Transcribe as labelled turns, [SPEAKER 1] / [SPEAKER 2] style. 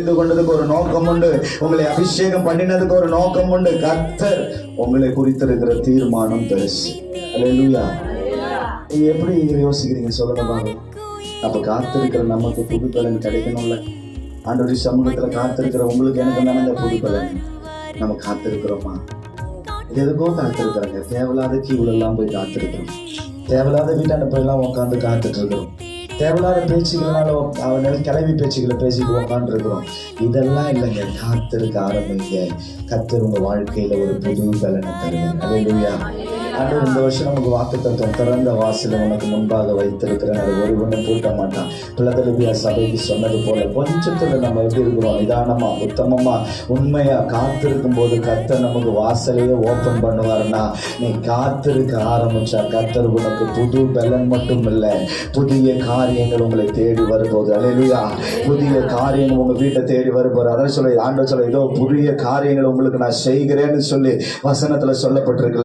[SPEAKER 1] கொண்டதுக்கு ஒரு நோக்கம் உண்டு. உங்களை அபிஷேகம் பண்ணினதுக்கு ஒரு நோக்கம் உண்டு. கர்த்தர் உங்களை குறித்திருக்கிற தீர்மானம் பெருசு. அல்லேலூயா. நீங்க எப்படி யோசிக்கிறீங்க சொல்லுங்க பாருங்க. அப்ப காத்திருக்கிற நமக்கு புது பலன் கிடைக்கணும்ல. ஆண்டவருடைய சமூகத்துல காத்திருக்கிற உங்களுக்கு எனக்கு தானே இந்த புது பலன். நம்ம காத்திருக்கிறோமா? எதுக்கோ காத்திருக்கிறோங்க. தேவையில்லாத கீவுல எல்லாம் போய் காத்திருக்கிறோம். தேவையில்லாத வீட்டாண்ட போய் எல்லாம் உட்காந்து காத்துட்டு இருக்கிறோம். தேவையில்லாத பேச்சுகளால அவன் கிளம்பி பேச்சுக்களை பேசிட்டு உட்காந்து இருக்கிறோம். இதெல்லாம் இல்லைங்க. காத்திருக்க ஆரம்பிங்க. கர்த்தர் உங்க வாழ்க்கையில ஒரு புது பலனை தருவார். அல்லேலூயா. ஆண்டவர் இந்த வருஷம் நமக்கு வாக்குத்தத்தம் திறந்த வாசல உனக்கு முன்பாக வைத்திருக்கிறேன். அது ஒருவனும் பூட்ட மாட்டான். பிலதெல்பியா சபைக்கு சொன்னது போல கொஞ்சத்துல நம்ம எப்படி இருக்கிறோம்? நிதானமா, உத்தமமா, உண்மையா காத்திருக்கும் போது கர்த்தர் நமக்கு வாசலையே ஓபன் பண்ணுவாருன்னா, நீ காத்திருக்க ஆரம்பிச்சா கர்த்தர் உனக்கு புது பலன் மட்டும் இல்லை, புதிய காரியங்கள் உங்களை தேடி வரும்போது. அல்லேலூயா. புதிய காரியங்கள் உங்க வீட்டை தேடி வரும்போது. அதான் சொல்ல ஆண்டவர் சொல்ல, ஏதோ புதிய காரியங்கள் உங்களுக்கு நான் செய்கிறேன்னு சொல்லி வசனத்துல சொல்லப்பட்டிருக்கு.